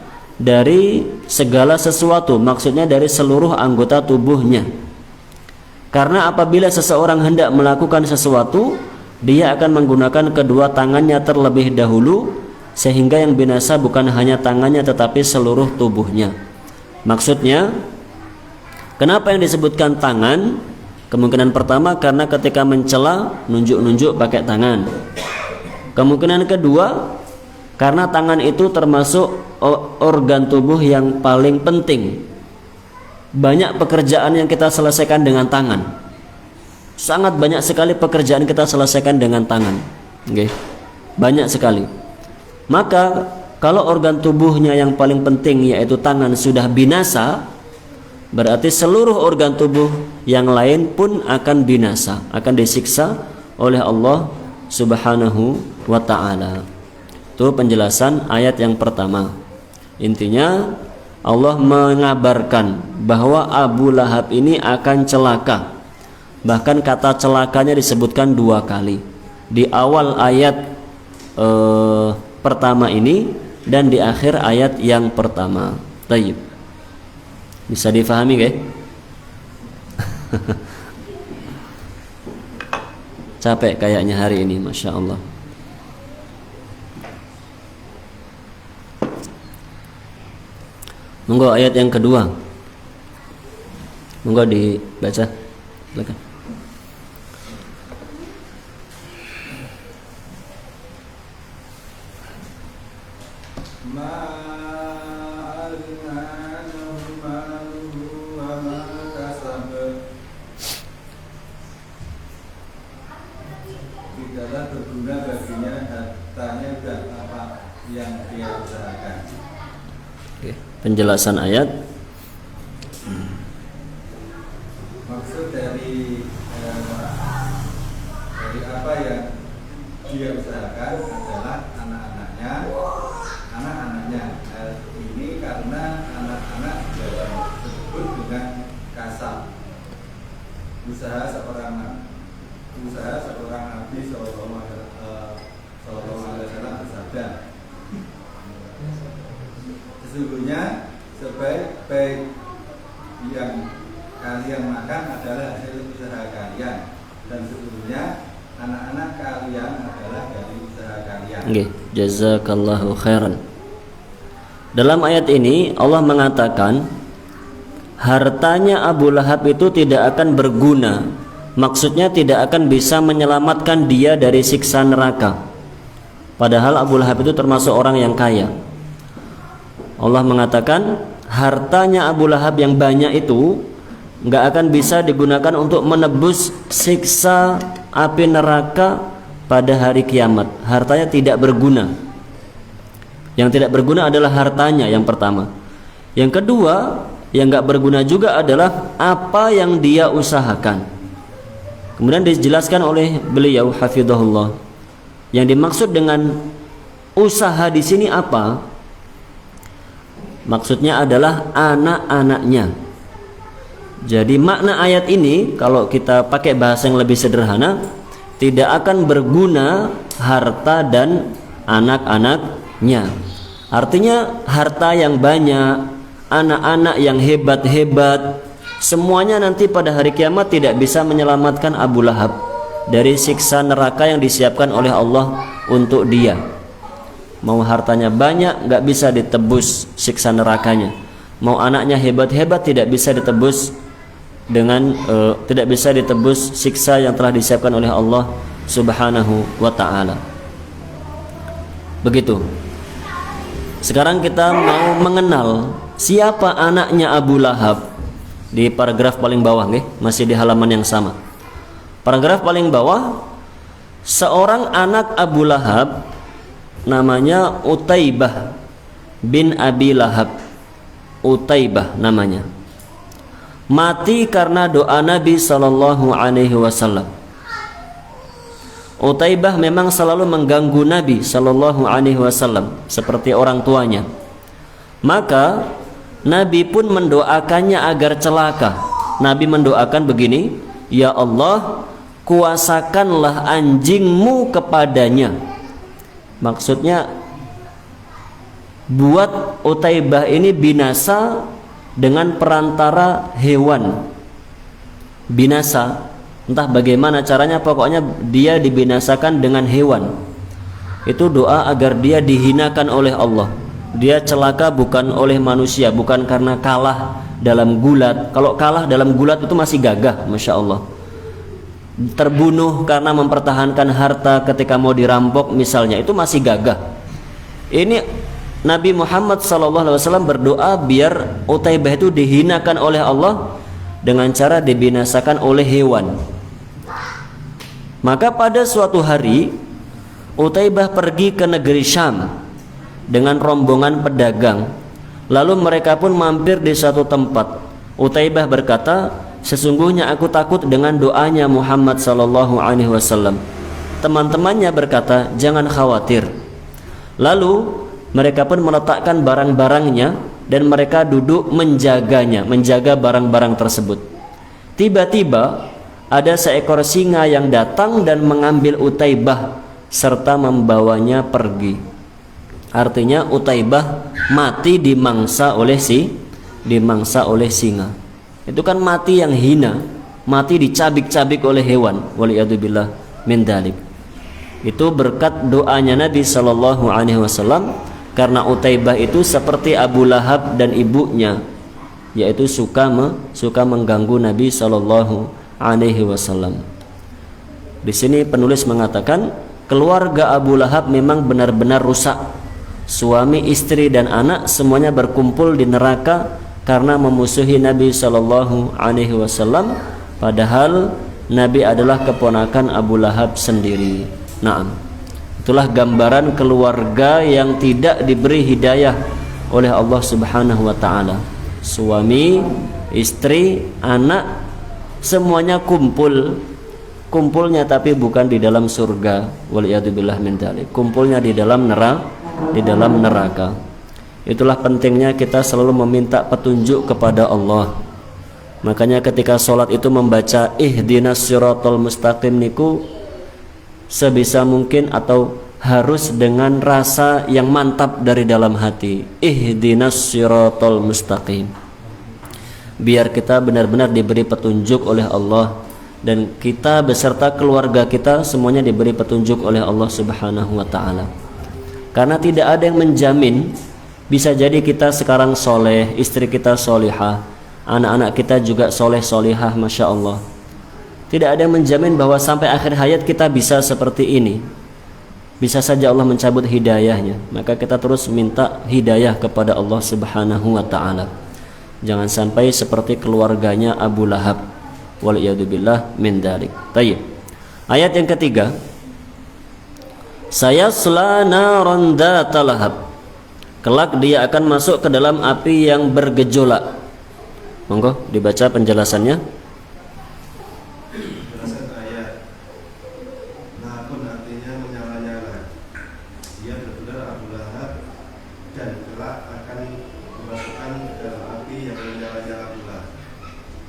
dari segala sesuatu, maksudnya dari seluruh anggota tubuhnya. Karena apabila seseorang hendak melakukan sesuatu, dia akan menggunakan kedua tangannya terlebih dahulu, sehingga yang binasa bukan hanya tangannya tetapi seluruh tubuhnya. Maksudnya, kenapa yang disebutkan tangan? Kemungkinan pertama karena ketika mencela nunjuk-nunjuk pakai tangan. Kemungkinan kedua karena tangan itu termasuk organ tubuh yang paling penting. Banyak pekerjaan yang kita selesaikan dengan tangan. Sangat banyak sekali pekerjaan kita selesaikan dengan tangan. Banyak sekali. Maka kalau organ tubuhnya yang paling penting yaitu tangan sudah binasa, berarti seluruh organ tubuh yang lain pun akan binasa, akan disiksa oleh Allah Subhanahu wa ta'ala. Itu penjelasan ayat yang pertama. Intinya Allah mengabarkan bahwa Abu Lahab ini akan celaka. Bahkan kata celakanya disebutkan 2 kali, di awal ayat pertama ini dan di akhir ayat yang pertama. Taib. Bisa difahami, guys? Capek kayaknya hari ini, Masya Allah. Monggo ayat yang kedua. Monggo dibaca. Silakan.
Tidaklah berguna baginya hartanya dan apa yang dia usahakan.
Penjelasan ayat.
Maksud dari apa yang dia usahakan adalah anak-anaknya. Hal ini karena anak-anak disebut dengan kasab. Usaha seorang Nabi Sallallahu Alaihi Wasallam bersabda, sesungguhnya sebaik-baik yang kalian makan adalah hasil usaha kalian, dan sesungguhnya anak-anak kalian adalah dari usaha kalian.
Jazakallahu khairan. Dalam ayat ini Allah mengatakan hartanya Abu Lahab itu tidak akan berguna. Maksudnya tidak akan bisa menyelamatkan dia dari siksa neraka. Padahal Abu Lahab itu termasuk orang yang kaya. Allah mengatakan hartanya Abu Lahab yang banyak itu nggak akan bisa digunakan untuk menebus siksa api neraka pada hari kiamat. Hartanya tidak berguna. Yang tidak berguna adalah hartanya yang pertama. Yang kedua, yang nggak berguna juga adalah apa yang dia usahakan. Kemudian dijelaskan oleh beliau hafizahullah, yang dimaksud dengan usaha di sini apa? Maksudnya adalah anak-anaknya. Jadi makna ayat ini kalau kita pakai bahasa yang lebih sederhana, tidak akan berguna harta dan anak-anaknya. Artinya harta yang banyak, anak-anak yang hebat-hebat, semuanya nanti pada hari kiamat tidak bisa menyelamatkan Abu Lahab dari siksa neraka yang disiapkan oleh Allah untuk dia. Mau hartanya banyak, nggak bisa ditebus siksa nerakanya. Mau anaknya hebat-hebat, tidak bisa ditebus dengan tidak bisa ditebus siksa yang telah disiapkan oleh Allah Subhanahu wa ta'ala. Begitu. Sekarang kita mau mengenal siapa anaknya Abu Lahab. Di paragraf paling bawah, masih di halaman yang sama. Paragraf paling bawah, seorang anak Abu Lahab namanya Utaibah bin Abi Lahab. Utaibah namanya. Mati karena doa Nabi sallallahu alaihi wasallam. Utaibah memang selalu mengganggu Nabi sallallahu alaihi wasallam seperti orang tuanya. Maka Nabi pun mendoakannya agar celaka. Nabi mendoakan begini, ya Allah, kuasakanlah anjingmu kepadanya. Maksudnya buat Utaibah ini binasa dengan perantara hewan. Binasa, entah bagaimana caranya, pokoknya dia dibinasakan dengan hewan. Itu doa agar dia dihinakan oleh Allah. Dia celaka bukan oleh manusia, bukan karena kalah dalam gulat. Kalau kalah dalam gulat itu masih gagah, Masya Allah. Terbunuh karena mempertahankan harta ketika mau dirampok misalnya, itu masih gagah. Ini Nabi Muhammad SAW berdoa biar Utaibah itu dihinakan oleh Allah dengan cara dibinasakan oleh hewan. Maka pada suatu hari Utaibah pergi ke negeri Syam dengan rombongan pedagang. Lalu mereka pun mampir di satu tempat. Utaibah berkata, sesungguhnya aku takut dengan doanya Muhammad sallallahu alaihi wasallam. Teman-temannya berkata, jangan khawatir. Lalu mereka pun meletakkan barang-barangnya dan mereka duduk menjaganya, menjaga barang-barang tersebut. Tiba-tiba ada seekor singa yang datang dan mengambil Utaibah serta membawanya pergi. Artinya Utaibah mati dimangsa oleh singa. Itu kan mati yang hina, mati dicabik-cabik oleh hewan. Waliyadzubillah min dzalik. Itu berkat doanya Nabi sallallahu alaihi wasallam, karena Utaibah itu seperti Abu Lahab dan ibunya, yaitu suka mengganggu Nabi sallallahu alaihi wasallam. Di sini penulis mengatakan keluarga Abu Lahab memang benar-benar rusak. Suami, istri dan anak semuanya berkumpul di neraka karena memusuhi Nabi sallallahu alaihi wasallam, padahal Nabi adalah keponakan Abu Lahab sendiri. Naam. Itulah gambaran keluarga yang tidak diberi hidayah oleh Allah Subhanahu wa taala. Suami, istri, anak semuanya kumpulnya tapi bukan di dalam surga. Waliyadzubillah min dzalik. Kumpulnya di dalam neraka. Itulah pentingnya kita selalu meminta petunjuk kepada Allah. Makanya ketika sholat itu membaca ihdinas siratal mustaqim niku sebisa mungkin atau harus dengan rasa yang mantap dari dalam hati. Ihdinas siratal mustaqim. Biar kita benar-benar diberi petunjuk oleh Allah, dan kita beserta keluarga kita semuanya diberi petunjuk oleh Allah Subhanahu wa taala. Karena tidak ada yang menjamin, bisa jadi kita sekarang soleh, istri kita solihah, anak-anak kita juga soleh solihah, Masya Allah. Tidak ada yang menjamin bahwa sampai akhir hayat kita bisa seperti ini. Bisa saja Allah mencabut hidayahnya. Maka kita terus minta hidayah kepada Allah Subhanahu wa ta'ala. Jangan sampai seperti keluarganya Abu Lahab. Waliyadzubillah min dzalik. Tayyib. Ayat yang ketiga, sayasla naran dzata lahab. Kelak dia akan masuk ke dalam api yang bergejolak. Monggo dibaca penjelasannya.
Penjelasan ayat. Lahapun artinya menyala-nyala. Dia benar-benar Abu Lahab dan kelak akan dimasukkan ke dalam api yang menyala-nyala pula.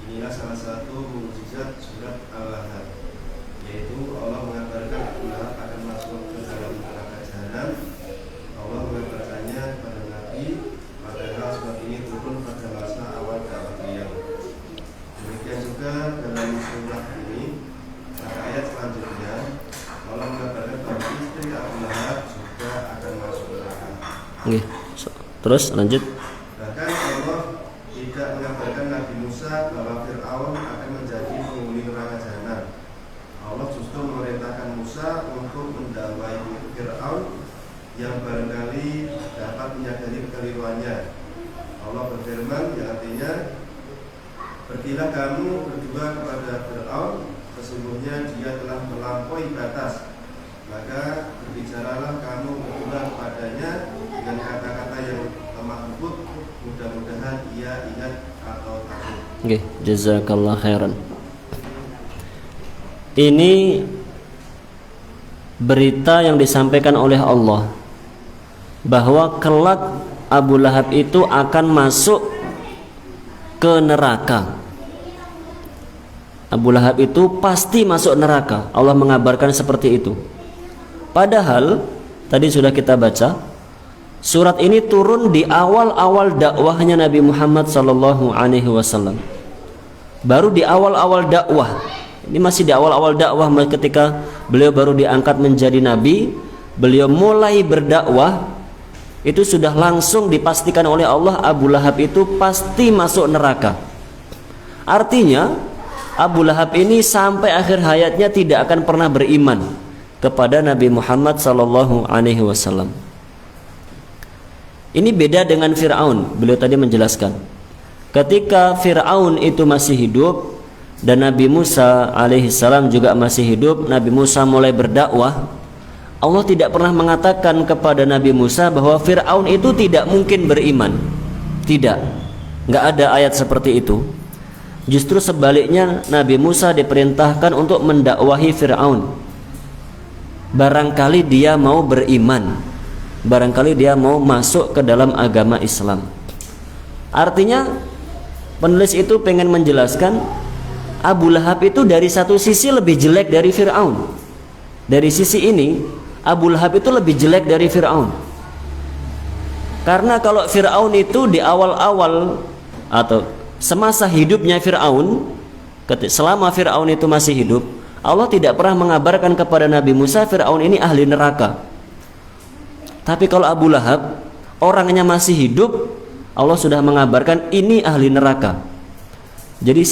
Inilah salah satu mukjizat surat Al-Lahab, yaitu Allah mengabarkan Abu Lahab akan masuk ke dalam neraka jahanam. Allah mengabarkannya kepada Nabi, padahal surat ini turun pada masa awal dakwah beliau. Demikian juga dalam surat ini, pada ayat selanjutnya, Allah mengabarkan bahwa istri Abu Lahab juga akan masuk neraka.
Oke. Terus lanjut.
Bahkan Allah tidak mengabarkan Nabi Musa bahwa Fir'aun akan menjadi penghuni neraka jahanam. Allah justru memerintahkan Musa untuk mendakwahi Fir'aun yang barangkali dapat menyadari kekeliruannya. Allah berfirman yang artinya, pergilah kamu berdua kepada Fir'aun, sesungguhnya dia telah melampaui batas. Maka berbicaralah kamu berdua kepadanya dengan kata-kata yang lemah lembut, mudah-mudahan ia ingat atau takut.
Oke, jazakallah khairan. Ini berita yang disampaikan oleh Allah bahwa kelak Abu Lahab itu akan masuk ke neraka. Abu Lahab itu pasti masuk neraka. Allah mengabarkan seperti itu. Padahal tadi sudah kita baca, surat ini turun di awal-awal dakwahnya Nabi Muhammad SAW. Baru di awal-awal dakwah. Ini masih di awal-awal dakwah, ketika beliau baru diangkat menjadi nabi, beliau mulai berdakwah, itu sudah langsung dipastikan oleh Allah Abu Lahab itu pasti masuk neraka. Artinya Abu Lahab ini sampai akhir hayatnya tidak akan pernah beriman kepada Nabi Muhammad SAW. Ini beda dengan Fir'aun. Beliau tadi menjelaskan, ketika Fir'aun itu masih hidup dan Nabi Musa alaihissalam juga masih hidup, Nabi Musa mulai berdakwah, Allah tidak pernah mengatakan kepada Nabi Musa bahwa Fir'aun itu tidak mungkin beriman. Tidak, nggak ada ayat seperti itu. Justru sebaliknya, Nabi Musa diperintahkan untuk mendakwahi Fir'aun. Barangkali dia mau beriman, barangkali dia mau masuk ke dalam agama Islam. Artinya penulis itu pengen menjelaskan Abu Lahab itu dari satu sisi lebih jelek dari Fir'aun. Dari sisi ini Abu Lahab itu lebih jelek dari Fir'aun. Karena kalau Fir'aun itu di awal-awal atau semasa hidupnya Fir'aun, selama Fir'aun itu masih hidup, Allah tidak pernah mengabarkan kepada Nabi Musa Fir'aun ini ahli neraka. Tapi kalau Abu Lahab orangnya masih hidup, Allah sudah mengabarkan ini ahli neraka. Jadi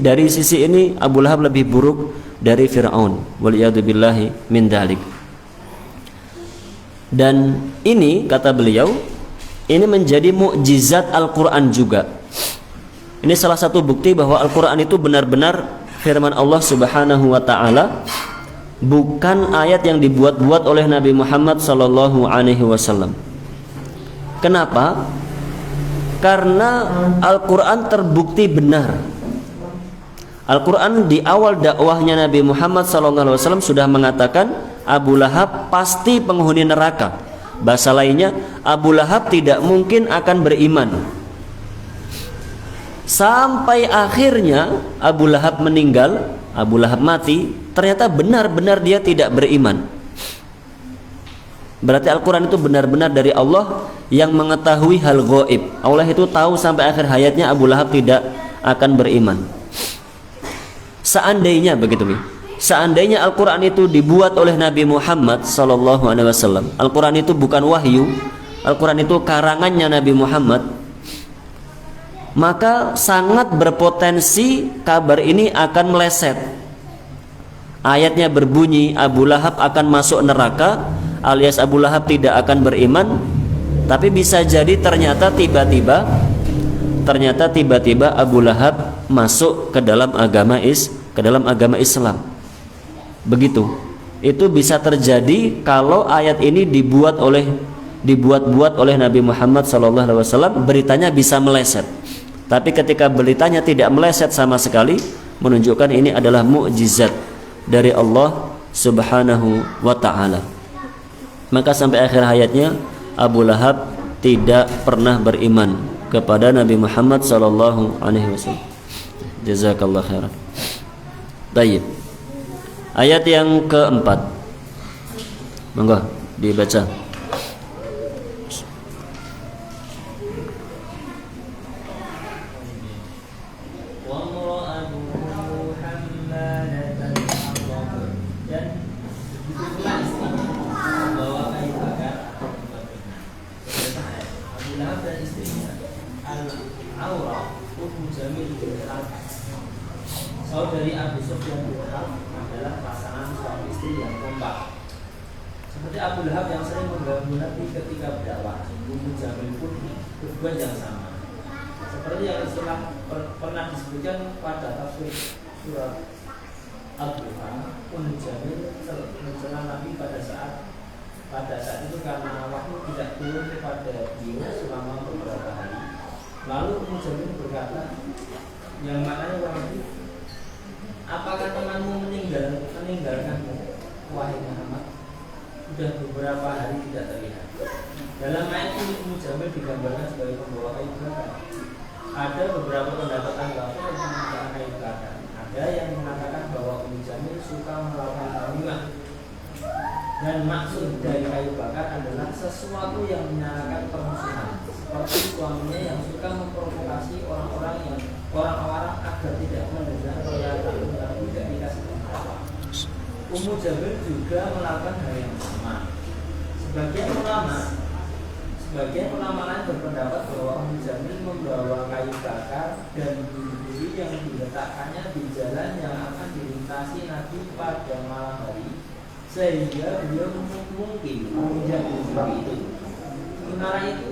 dari sisi ini Abu Lahab lebih buruk dari Fir'aun. Waliyadzubillahi min dalik. Dan ini kata beliau, ini menjadi mukjizat Al-Quran juga. Ini salah satu bukti bahwa Al-Quran itu benar-benar firman Allah Subhanahu wa ta'ala, bukan ayat yang dibuat-buat oleh Nabi Muhammad SAW. Kenapa? Karena Al-Quran terbukti benar. Al-Quran di awal dakwahnya Nabi Muhammad SAW sudah mengatakan Abu Lahab pasti penghuni neraka. Bahasa lainnya, Abu Lahab tidak mungkin akan beriman. Sampai akhirnya Abu Lahab meninggal, Abu Lahab mati, ternyata benar-benar dia tidak beriman. Berarti Al-Quran itu benar-benar dari Allah yang mengetahui hal gaib. Allah itu tahu sampai akhir hayatnya Abu Lahab tidak akan beriman. Seandainya begitu, seandainya Al-Quran itu dibuat oleh Nabi Muhammad SAW, Al-Quran itu bukan wahyu, Al-Quran itu karangannya Nabi Muhammad, maka sangat berpotensi kabar ini akan meleset. Ayatnya berbunyi Abu Lahab akan masuk neraka, alias Abu Lahab tidak akan beriman. Tapi bisa jadi ternyata tiba-tiba Abu Lahab masuk ke dalam agama Islam. Begitu. Itu bisa terjadi kalau ayat ini dibuat oleh dibuat-buat oleh Nabi Muhammad SAW, beritanya bisa meleset. Tapi ketika beritanya tidak meleset sama sekali, menunjukkan ini adalah mukjizat dari Allah Subhanahu wa ta'ala. Maka sampai akhir hayatnya Abu Lahab tidak pernah beriman kepada Nabi Muhammad sallallahu alaihi wasallam. Jazakallah khairan. Baik. Ayat yang keempat. Monggo dibaca.
Saudari Abu Sufyan bin Harb adalah pasangan suami istri yang kompak. Seperti Abu Lahab yang sering mengganggu Nabi ketika berdakwah, Ummu Jamil pun berbuat yang sama. Seperti yang pernah disebutkan pada tafsir surat Al-Duha, Ummu Jamil mencela Nabi pada saat itu karena wahyu tidak turun kepada beliau selama beberapa hari. Lalu Ummu Jamil berkata, yang maknanya wahyu, apakah temanmu meninggalkanmu, wahai Muhammad? Sudah beberapa hari tidak terlihat. Dalam ayat ini Ummu Jamil digambarkan sebagai pembawa kayu bakar. Ada beberapa pendapat tanggapan yang menggunakan kayu bakar. Ada yang mengatakan bahwa Ummu Jamil suka melakukan tamimah. Dan maksud dari kayu bakar adalah sesuatu yang menyalakan permusuhan, seperti suaminya yang suka memprovokasi orang-orang agar tidak mendengar pernyataan yang tidak dikasih tahu. Ummu Jamil juga melakukan hal yang sama. Sebagian ulama lain berpendapat bahwa Ummu Jamil membawa kayu bakar dan duri yang diletakkannya di jalan yang akan dilintasi Nabi pada malam hari, sehingga beliau mungkin menjadi seperti itu. Sementara itu,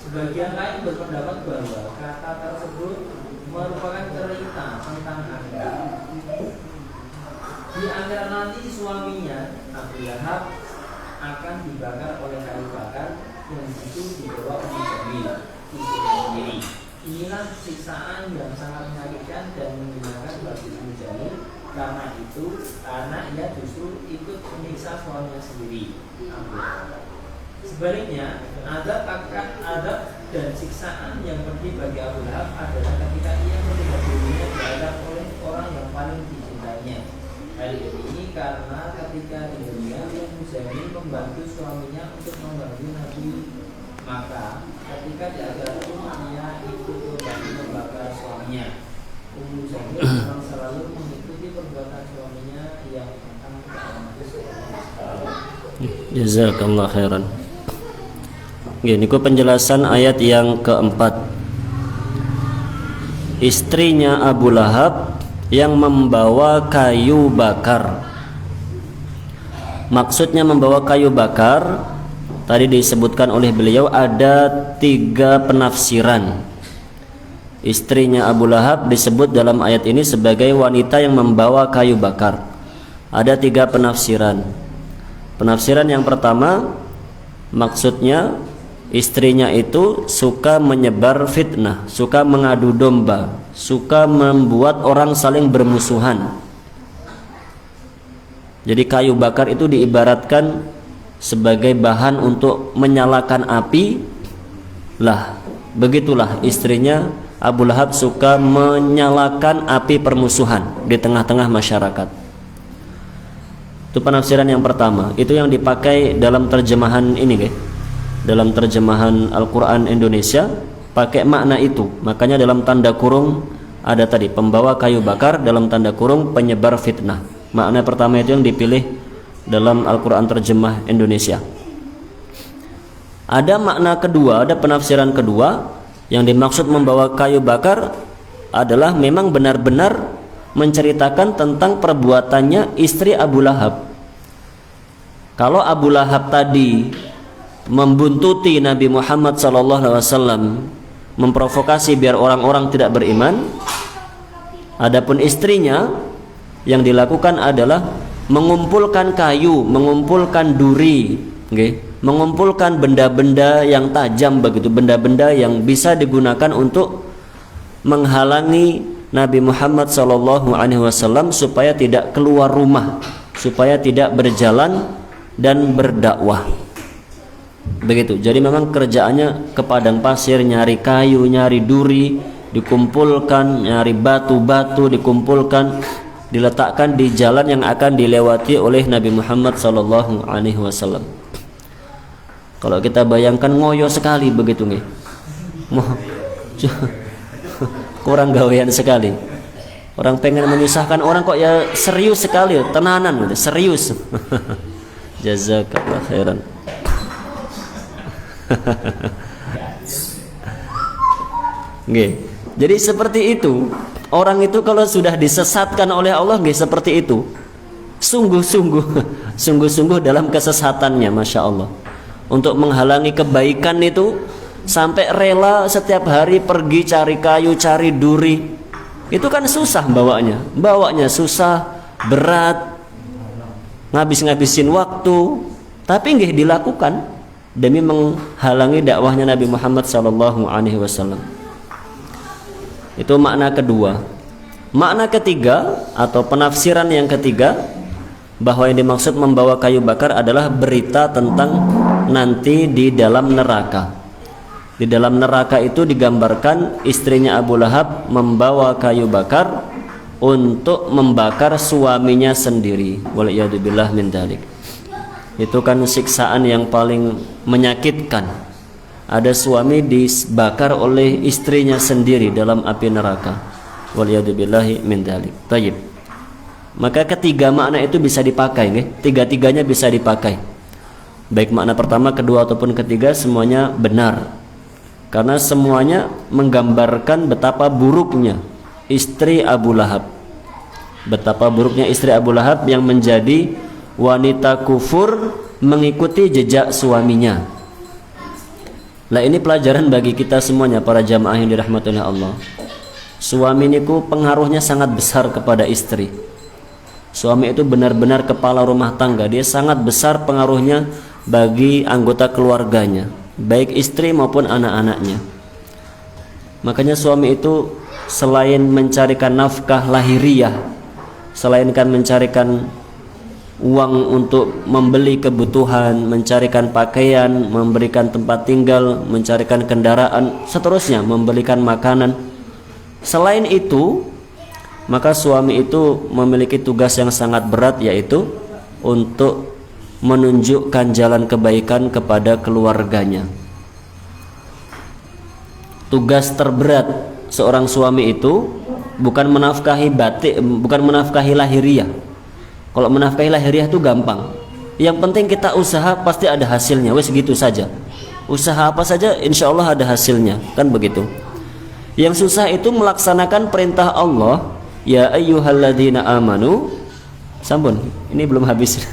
sebagian lain berpendapat bahwa kata tersebut merupakan cerita tentang angka. Di akhirat nanti suaminya Abu Lahab akan dibakar oleh kayu bakar yang itu dibawa Ummu Jamil istrinya sendiri. Inilah siksaan yang sangat menyakitkan dan menghinakan bagi Ummu Jamil. Karena ia justru ikut menyiksa suaminya sendiri. Sebaliknya, adab dan siksaan yang pedih bagi Abu Lahab adalah ketika ia melihat dirinya diadab oleh orang yang paling dicintainya. Hal ini karena ketika di dunia Ummu Jamil membantu suaminya untuk membantu Nabi, maka ketika di akhirat pun ia ikut membantu membakar suaminya. Ummu Jamil memang selalu mengikuti perbuatan suaminya yang akan
Jazakallah khairan. Gini, penjelasan ayat yang keempat. Istrinya Abu Lahab yang membawa kayu bakar. Maksudnya membawa kayu bakar, tadi disebutkan oleh beliau ada 3 penafsiran. Istrinya Abu Lahab disebut dalam ayat ini sebagai wanita yang membawa kayu bakar. Ada 3 penafsiran. Penafsiran yang pertama, maksudnya istrinya itu suka menyebar fitnah, suka mengadu domba, suka membuat orang saling bermusuhan. Jadi kayu bakar itu diibaratkan sebagai bahan untuk menyalakan api. Lah, begitulah istrinya Abu Lahab suka menyalakan api permusuhan di tengah-tengah masyarakat. Itu penafsiran yang pertama. Itu yang dipakai dalam terjemahan ini, guys. Dalam terjemahan Al-Quran Indonesia pakai makna itu. Makanya dalam tanda kurung ada tadi pembawa kayu bakar, dalam tanda kurung penyebar fitnah. Makna pertama itu yang dipilih dalam Al-Quran terjemah Indonesia. Ada makna kedua, ada penafsiran kedua, yang dimaksud membawa kayu bakar adalah memang benar-benar menceritakan tentang perbuatannya istri Abu Lahab. Kalau Abu Lahab tadi membuntuti Nabi Muhammad SAW, memprovokasi biar orang-orang tidak beriman, adapun istrinya yang dilakukan adalah mengumpulkan kayu, mengumpulkan duri, okay, mengumpulkan benda-benda yang tajam begitu, benda-benda yang bisa digunakan untuk menghalangi Nabi Muhammad SAW supaya tidak keluar rumah, supaya tidak berjalan dan berdakwah. Begitu. Jadi memang kerjaannya ke padang pasir, nyari kayu, nyari duri, dikumpulkan, nyari batu-batu, dikumpulkan, diletakkan di jalan yang akan dilewati oleh Nabi Muhammad SAW. Kalau kita bayangkan ngoyo sekali begitu nih, kurang gawean sekali. Orang pengen menyusahkan orang kok ya serius sekali, tenanan gitu, serius. Jazakallah khairan. Nggih. Jadi seperti itu. Orang itu kalau sudah disesatkan oleh Allah nggih seperti itu. Sungguh-sungguh dalam kesesatannya, Masya Allah. Untuk menghalangi kebaikan itu sampai rela setiap hari pergi cari kayu, cari duri. Itu kan susah bawanya susah, berat, ngabis-ngabisin waktu, tapi nggih dilakukan demi menghalangi dakwahnya Nabi Muhammad SAW. Itu makna kedua. Makna ketiga atau penafsiran yang ketiga, bahwa yang dimaksud membawa kayu bakar adalah berita tentang nanti di dalam neraka. Di dalam neraka itu digambarkan istrinya Abu Lahab membawa kayu bakar untuk membakar suaminya sendiri. Waliyadzubillah min dzalik. Itu kan siksaan yang paling menyakitkan. Ada suami dibakar oleh istrinya sendiri dalam api neraka. Waliyadzubillahi min dzalik. Tayyib. Maka ketiga makna itu bisa dipakai, nggih. Tiga-tiganya bisa dipakai. Baik makna pertama, kedua ataupun ketiga semuanya benar. Karena semuanya menggambarkan betapa buruknya istri Abu Lahab. Betapa buruknya istri Abu Lahab yang menjadi wanita kufur mengikuti jejak suaminya. Lah ini pelajaran bagi kita semuanya, para jamaah yang dirahmati oleh Allah. Suami niku pengaruhnya sangat besar kepada istri. Suami itu benar-benar kepala rumah tangga. Dia sangat besar pengaruhnya bagi anggota keluarganya, baik istri maupun anak-anaknya. Makanya suami itu selain mencarikan nafkah lahiriah, selain kan mencarikan uang untuk membeli kebutuhan, mencarikan pakaian, memberikan tempat tinggal, mencarikan kendaraan, seterusnya, membelikan makanan. Selain itu, maka suami itu memiliki tugas yang sangat berat, yaitu untuk menunjukkan jalan kebaikan kepada keluarganya. Tugas terberat seorang suami itu bukan menafkahi batin, bukan menafkahi lahiriah. Kalau menafkahi lahiriah itu gampang. Yang penting kita usaha, pasti ada hasilnya. Wes gitu saja. Usaha apa saja insya Allah ada hasilnya. Kan begitu. Yang susah itu melaksanakan perintah Allah. Ya ayyuhalladzina amanu. Sampun, ini belum habis.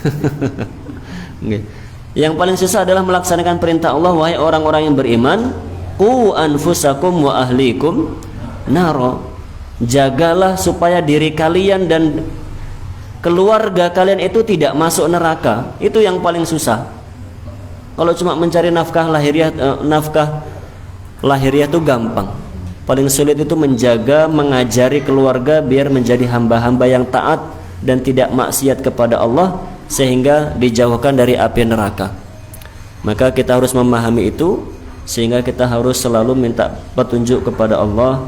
Yang paling susah adalah melaksanakan perintah Allah. Wahai orang-orang yang beriman, qu anfusakum wa ahlikum naro. Jagalah supaya diri kalian dan keluarga kalian itu tidak masuk neraka. Itu yang paling susah. Kalau cuma mencari nafkah lahiriah itu gampang. Paling sulit itu menjaga, mengajari keluarga biar menjadi hamba-hamba yang taat dan tidak maksiat kepada Allah, sehingga dijauhkan dari api neraka. Maka kita harus memahami itu, sehingga kita harus selalu minta petunjuk kepada Allah,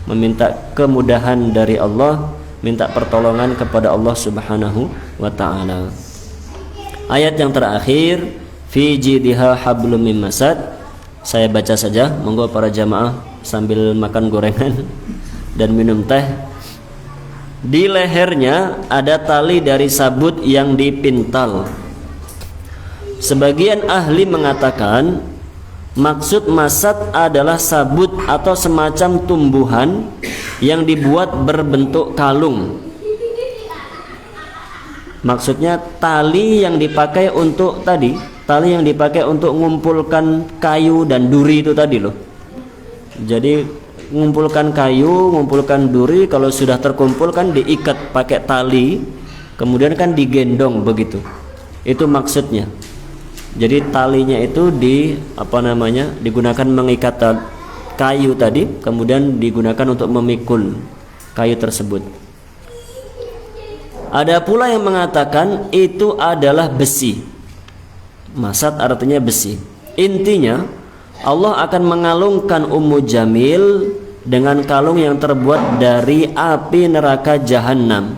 meminta kemudahan dari Allah, minta pertolongan kepada Allah Subhanahu wa ta'ala. Ayat yang terakhir, fi jidha hablum min masad. Saya baca saja, monggo para jamaah sambil makan gorengan dan minum teh. Di lehernya ada tali dari sabut yang dipintal. Sebagian ahli mengatakan maksud masad adalah sabut atau semacam tumbuhan yang dibuat berbentuk kalung. Maksudnya tali yang dipakai untuk tali yang dipakai untuk mengumpulkan kayu dan duri itu tadi loh. Jadi mengumpulkan kayu, mengumpulkan duri, kalau sudah terkumpul kan diikat pakai tali, kemudian kan digendong begitu. Itu maksudnya. Jadi talinya itu digunakan mengikat kayu tadi, kemudian digunakan untuk memikul kayu tersebut. Ada pula yang mengatakan itu adalah besi. Masad artinya besi. Intinya Allah akan mengalungkan Ummu Jamil dengan kalung yang terbuat dari api neraka jahanam,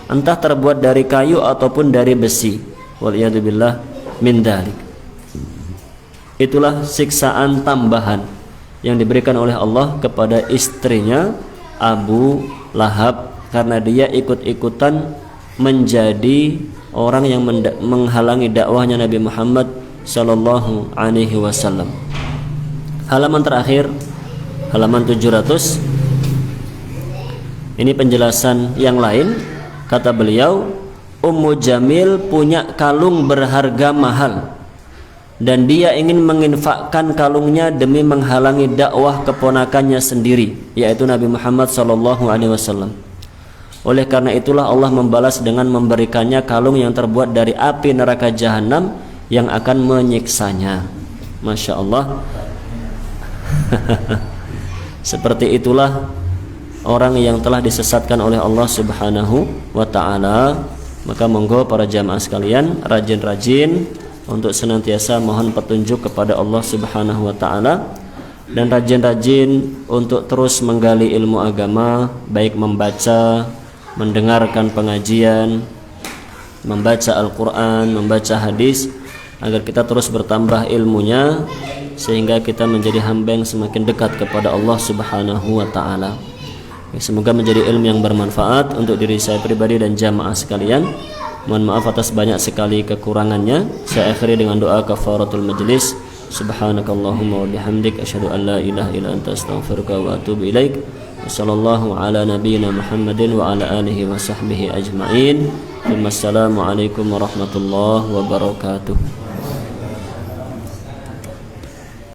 entah terbuat dari kayu ataupun dari besi. Waliyadzubillah min dzalik. Itulah siksaan tambahan yang diberikan oleh Allah kepada istrinya Abu Lahab karena dia ikut-ikutan menjadi orang yang menghalangi dakwahnya Nabi Muhammad sallallahu alaihi wasallam. Halaman terakhir, halaman 700. Ini penjelasan yang lain. Kata beliau, Ummu Jamil punya kalung berharga mahal dan dia ingin menginfakkan kalungnya demi menghalangi dakwah keponakannya sendiri, yaitu Nabi Muhammad sallallahu alaihi wasallam. Oleh karena itulah Allah membalas dengan memberikannya kalung yang terbuat dari api neraka jahanam yang akan menyiksanya. Masya Allah. Seperti itulah orang yang telah disesatkan oleh Allah Subhanahu wa ta'ala. Maka monggo para jamaah sekalian rajin-rajin untuk senantiasa mohon petunjuk kepada Allah Subhanahu wa ta'ala, dan rajin-rajin untuk terus menggali ilmu agama, baik membaca, mendengarkan pengajian, membaca Al-Quran, membaca hadis, agar kita terus bertambah ilmunya sehingga kita menjadi hamba yang semakin dekat kepada Allah Subhanahu wa ta'ala. Semoga menjadi ilmu yang bermanfaat untuk diri saya pribadi dan jamaah sekalian. Mohon maaf atas banyak sekali kekurangannya. Saya akhiri dengan doa kafaratul majlis. Subhanakallahumma wa bihamdik asyhadu an la ilaha illa anta astaghfiruka wa atubu ilaik. Wassallallahu ala nabiyyina Muhammadin wa ala alihi wa sahbihi ajma'in. Wassalamu alaikum warahmatullahi wabarakatuh.